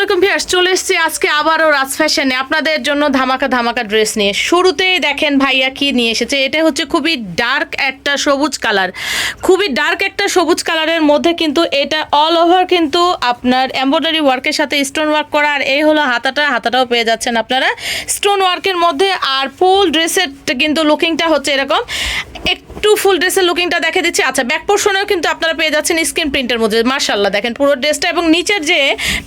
আলাইকুম ভিউয়ার্স, চলে এসেছি আজকে আবারও রাজ ফ্যাশনে আপনাদের জন্য ধামাকা ধামাকা ড্রেস নিয়ে। শুরুতেই দেখেন ভাইয়া কি নিয়ে এসেছে। এটা হচ্ছে খুবই ডার্ক একটা সবুজ কালার, খুবই ডার্ক একটা সবুজ কালারের মধ্যে কিন্তু এটা অল ওভার কিন্তু আপনার এমব্রয়ডারি ওয়ার্কের সাথে স্টোন ওয়ার্ক করা। আর এই হলো হাতাটাও পেয়ে যাচ্ছেন আপনারা স্টোন ওয়ার্কের মধ্যে। আর ফুল ড্রেসের কিন্তু লুকিংটা হচ্ছে এরকম, একটু ফুল ড্রেসের লুকিংটা দেখে দিচ্ছি। আচ্ছা, ব্যাক পোর্শনেও কিন্তু আপনারা পেয়ে যাচ্ছেন স্ক্রিন প্রিন্টের মধ্যে। মাশাআল্লাহ, দেখেন পুরো ড্রেসটা এবং নিচের যে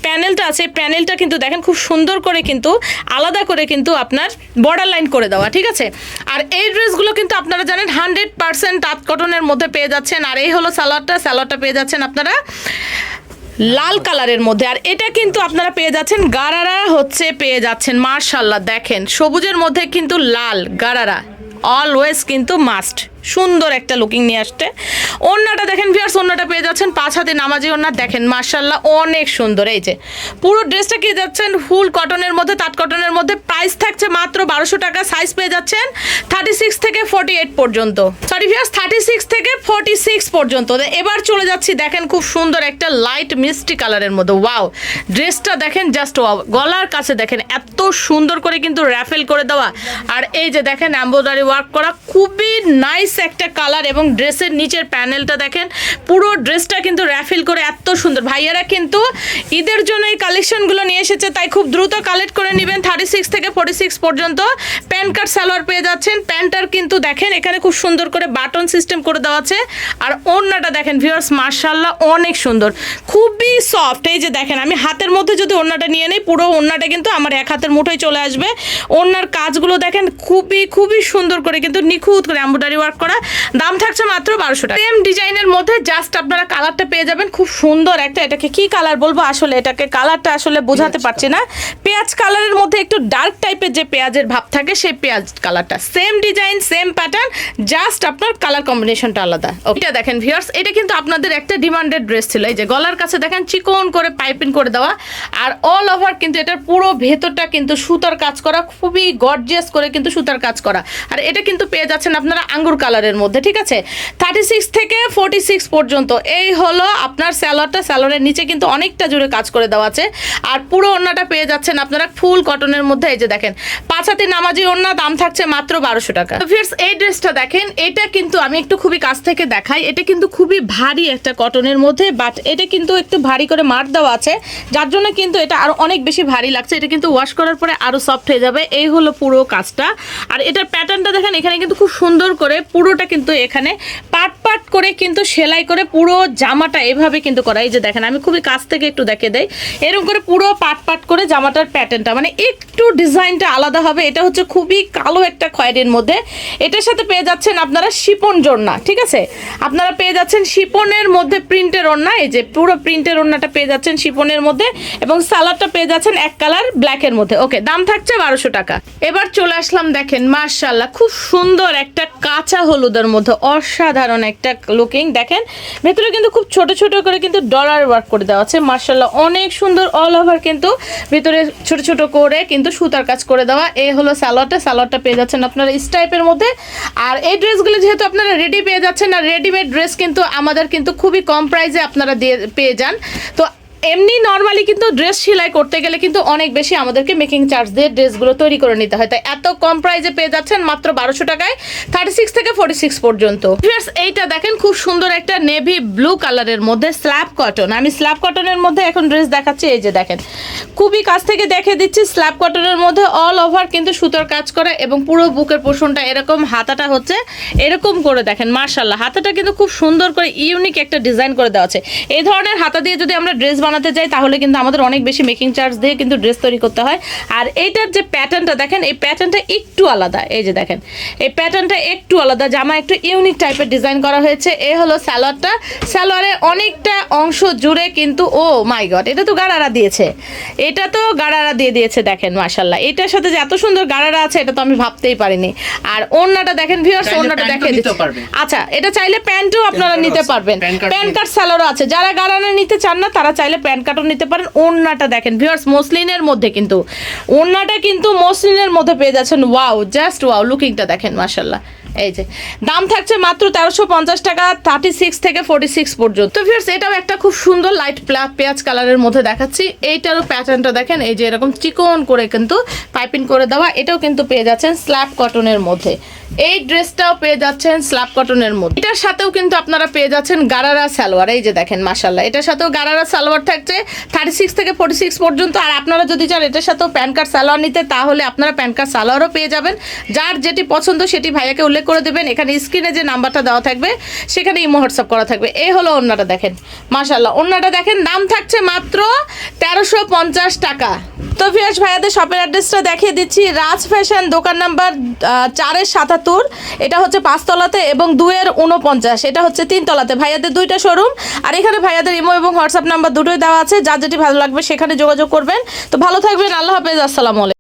প্যানেলটা আছে প্যানেলটা কিন্তু দেখেন খুব সুন্দর করে কিন্তু আলাদা করে কিন্তু আপনার বর্ডার লাইন করে দেওয়া, ঠিক আছে। আর এই ড্রেসগুলো কিন্তু আপনারা জানেন 100% তাঁত কটনের মধ্যে পেয়ে যাচ্ছেন। আর এই হলো সালোয়ারটা পেয়ে যাচ্ছেন আপনারা লাল কালারের মধ্যে। আর এটা কিন্তু আপনারা পেয়ে যাচ্ছেন গারারা হচ্ছে পেয়ে যাচ্ছেন। মাশাআল্লাহ, দেখেন সবুজের মধ্যে কিন্তু লাল গারারা অলওয়েজ কিন্তু মাস্ট। সুন্দর একটা লুকিং নিয়ে আসতে। ওড়নাটা দেখেন ভিউয়ার্স, ওড়নাটা পেয়ে যাচ্ছেন 5 হাতে নামাজি ওড়না। দেখেন মাশাআল্লাহ অনেক সুন্দর। এই যে পুরো ড্রেসটা পেয়ে যাচ্ছেন ফুল কটনের মধ্যে, তাঁত কটনের মধ্যে। প্রাইস থাকছে মাত্র 1200 টাকা। সাইজ পেয়ে যাচ্ছেন 36 থেকে 48 পর্যন্ত, সরি ভিউয়ার্স 36 থেকে 46 পর্যন্ত। এবার চলে যাচ্ছি দেখেন খুব সুন্দর একটা লাইট মিষ্টি কালারের মধ্যে। ওয়াও, ড্রেসটা দেখেন জাস্ট ওয়াও। গলার কাছে দেখেন এত সুন্দর করে কিন্তু র্যাফেল করে দেওয়া। আর এই যে দেখেন এমব্রয়ডারি ওয়ার্ক করা, খুবই নাইস একটা কালার। এবং ড্রেসের নিচের প্যানেলটা দেখেন, পুরো ড্রেসটা কিন্তু র্যাফেল করে এত সুন্দর। ভাইয়ারা কিন্তু ঈদের জন্য এই কালেকশনগুলো নিয়ে এসেছে, তাই খুব দ্রুত কালেক্ট করে নেবেন। 36 থেকে 46 পর্যন্ত প্যান্ট কাট সালোয়ার পেয়ে যাচ্ছেন। প্যান্টটার কিন্তু দেখেন এখানে খুব সুন্দর করে বাটন সিস্টেম করে দেওয়া আছে। আর ওড়নাটা দেখেন ভিউয়ার্স মাশাআল্লাহ অনেক সুন্দর, খুবই সফট। এই যে দেখেন আমি হাতের মধ্যে যদি ওড়নাটা নিয়ে নেই, পুরো ওড়নাটা কিন্তু আমার এক হাতের মুঠোয় চলে আসবে। ওড়নার কাজগুলো দেখেন খুবই সুন্দর করে কিন্তু নিখুঁত করে এমব্রয়ডারি ওয়ার্ক করা। দাম থাকছে মাত্র 1200 টাকা। সেম ডিজাইনের মধ্যে জাস্ট আপনারা কালারটা পেয়ে যাবেন খুব সুন্দর একটা। এটাকে কি কালার বলবো আসলে, এটাকে কালারটা আসলে বোঝাতে পারছি না। পেঁয়াজ কালারের মধ্যে একটু ডার্ক টাইপের যে পেঁয়াজের ভাব থাকে সেই পেঁয়াজ কালারটা। Same design same pattern, just আপনার কালার কম্বিনেশনটা আলাদা। এটা দেখেন ভিউয়ার্স, এটা কিন্তু আপনাদের একটা ডিমান্ডেড ড্রেস ছিল। এই যে গলার কাছে দেখেন চিকন করে পাইপিং করে দেওয়া। আর অল ওভার কিন্তু এটার পুরো ভেতরটা কিন্তু সুতার কাজ করা, খুবই গর্জিয়াস করে কিন্তু সুতার কাজ করা। আর এটা কিন্তু পেয়ে যাচ্ছেন আপনারা আঙ্গুর কালারের মধ্যে, ঠিক আছে। 36 থেকে 46 পর্যন্ত। এই হলো আপনার সালোয়ারটা। সালোয়ারের নিচে কিন্তু অনেকটা জুড়ে কাজ করে দেওয়া আছে। আর পুরো ওড়নাটা পেয়ে যাচ্ছেন আপনারা ফুল কটনের মধ্যে। এই যে দেখেন 5 হাতে নামাজি ওড়না, দাম থাকছে মাত্র 1200 টাকা। ভিউয়ার্স এই ড্রেসটা দেখেন, এটা কিন্তু আমি একটু খুবই কাছ থেকে দেখাই। এটা কিন্তু খুবই ভারী একটা কটনের মধ্যে, বাট এটা কিন্তু একটু ভারী করে মার দেওয়া আছে, যার জন্য কিন্তু এটা আরো অনেক বেশি ভারী লাগছে। এটা কিন্তু ওয়াশ করার পরে আরো সফট হয়ে যাবে। এই হলো পুরো কাজটা। আর এটার প্যাটার্নটা দেখেন, এখানে কিন্তু খুব সুন্দর করে পুরোটা কিন্তু এখানে পাট করে কিন্তু সেলাই করে পুরো জামাটা এভাবে কিন্তু করা। এই যে দেখেন আমি খুবই কাছ থেকে একটু দেখে দেই, এরকম করে পুরো পাট করে জামাটার প্যাটার্নটা মানে একটু ডিজাইনটা আলাদা হবে। এটা হচ্ছে খুবই কালো একটা খয়েরির মধ্যে। এটার সাথে পেয়ে যাচ্ছেন আপনারা শিপন জোড়না, ঠিক আছে। আপনারা পেয়ে যাচ্ছেন শিপনের মধ্যে প্রিন্টের ওড়না। এই যে পুরো প্রিন্টের ওড়নাটা পেয়ে যাচ্ছেন শিপনের মধ্যে, এবং সালোয়ারটা পেয়ে যাচ্ছেন এক কালার ব্ল্যাকের মধ্যে। ওকে, দাম থাকছে 1200 টাকা। এবার চলে আসলাম দেখেন মাশাআল্লাহ খুব সুন্দর একটা কাঁচা হলুদের মধ্যে, অসাধারণ একটা লুকিং। দেখেন ভেতরে কিন্তু খুব ছোট ছোট করে কিন্তু ডলার ওয়ার্ক করে দেওয়া আছে। মাশাআল্লাহ অনেক সুন্দর। অল ওভার কিন্তু ভিতরে ছোট ছোট করে কিন্তু সুতার কাজ করে দেওয়া। এই হলো সালোয়ারটা পেয়ে যাচ্ছেন আপনারা ইস টাইপের মধ্যে। আর এই ড্রেসগুলো যেহেতু আপনারা রেডি পেয়ে যাচ্ছেন, আর রেডিমেড ড্রেস কিন্তু আমাদের কিন্তু খুবই কম প্রাইসে আপনারা পেয়ে যান। তো এমনি নর্মালি কিন্তু ড্রেস সেলাই করতে গেলে কিন্তু অনেক বেশি আমাদেরকে মেকিং চার্জ দিয়ে ড্রেসগুলো তৈরি করে নিতে হয়, তাই এত কম প্রাইসে পেয়ে যাচ্ছেন মাত্র 1200 টাকায় 36 থেকে 46 পর্যন্ত। এইটা দেখেন খুব সুন্দর একটা নেভি ব্লু কালারের মধ্যে স্ল্যাব কটন। আমি স্ল্যাব কটনের মধ্যে এখন ড্রেস দেখাচ্ছি। এই যে দেখেন খুবই কাছ থেকে দেখে দিচ্ছি। স্ল্যাব কটনের মধ্যে অল ওভার কিন্তু সুতোর কাজ করা, এবং পুরো বুকের পোর্শনটা এরকম, হাতাটা হচ্ছে এরকম করে দেখেন মাশাআল্লাহ। হাতাটা কিন্তু খুব সুন্দর করে ইউনিক একটা ডিজাইন করে দেওয়া আছে। এই ধরনের হাতা দিয়ে যদি আমরা ড্রেস বানাতে যাই তাহলে কিন্তু আমাদের অনেক বেশি মেকিং চার্জ দিয়ে কিন্তু ড্রেস তৈরি করতে হয়। আর এইটার যে প্যাটার্নটা দেখেন, এই প্যাটার্নটা একটু আলাদা। এই যে দেখেন এই প্যাটার্নটা একটু আলাদা, জামা একটু ইউনিক টাইপের ডিজাইন করা হয়েছে। এই হলো সালোয়ারটা। সালোয়ারে অনেকটা অংশ জুড়ে কিন্তু ও মাই গড, এটা তো গারারা দিয়েছে, এটা তো গারারা দিয়ে দিয়েছে। দেখেন মাশাআল্লাহ এটার সাথে যে এত সুন্দর গারারা আছে এটা তো আমি ভাবতেই পারিনি। আর ওড়নাটা দেখেন ভিউয়ার্স, ওড়নাটা দেখে দিচ্ছি। আচ্ছা, এটা চাইলে প্যান্টও আপনারা নিতে পারবেন, প্যান্ট কাট সালোয়ারও আছে। যারা গারারা নিতে চান না তারা চাইলে প্যান্ট কাটও নিতে পারেন। ওড়নাটা দেখেন ভিউয়ার্স মসলিনের মধ্যে, কিন্তু ওড়নাটা কিন্তু মসলিনের মধ্যে পেয়ে যাচ্ছেন। ওয়াও, জাস্ট ওয়াও, লুকিংটা দেখেন মাশাআল্লাহ এই যে দাম থাকছে মাত্র 1350 টাকা, 36 থেকে 46 পর্যন্ত। তো ভিউয়ার্স এটাও একটা খুব সুন্দর লাইট পেঁয়াজ কালারের মধ্যে দেখাচ্ছি। এইটারও প্যাটার্নটা দেখেন, এই যে এরকম চিকন করে কিন্তু পাইপিং করে দেওয়া। এটাও কিন্তু পেয়ে যাচ্ছেন স্ল্যাব কটনের মধ্যে। এই ড্রেসটাও পেয়ে যাচ্ছেন স্ল্যাব কটনের মধ্যে। এটার সাথেও কিন্তু আপনারা পেয়ে যাচ্ছেন গারারা সালোয়ার। এই যে দেখেন মাশাআল্লাহ, এটার সাথেও গারারা সালোয়ার থাকছে 36 থেকে 46 পর্যন্ত। আর আপনারা যদি চান এটার সাথেও প্যান্ট কার্ড সালোয়ার নিতে, তাহলে আপনারা প্যান্ট কার্ড সালোয়ারও পেয়ে যাবেন। যার যেটি পছন্দ সেটি ভাইয়াকে উল্লেখ করে দেবেন। এখানে স্ক্রিনে যে নাম্বারটা দেওয়া থাকবে সেখানে ইমো হোয়াটসঅ্যাপ করা থাকবে। এই হলো ওড়নাটা দেখেন মাশাআল্লাহ, ওড়নাটা দেখেন। দাম থাকছে মাত্র 1350 টাকা। তো ভিউয়ার্স ভাইয়াদের শপের অ্যাড্রেসটা দেখিয়ে দিচ্ছি। রাজ ফ্যাশন, দোকান নাম্বার 4-77, এটা হচ্ছে 5 তলাতে, এবং 2-49, এটা হচ্ছে 3 তলাতে। ভাইয়াদের 2টা শোরুম। আর এখানে ভাইয়াদের ইমো এবং হোয়াটসঅ্যাপ নাম্বার দুটোই দেওয়া আছে। যার যেটি ভালো লাগবে সেখানে যোগাযোগ করবেন। তো ভালো থাকবেন, আল্লাহ হাফেজ, আসসালামু আলাইকুম।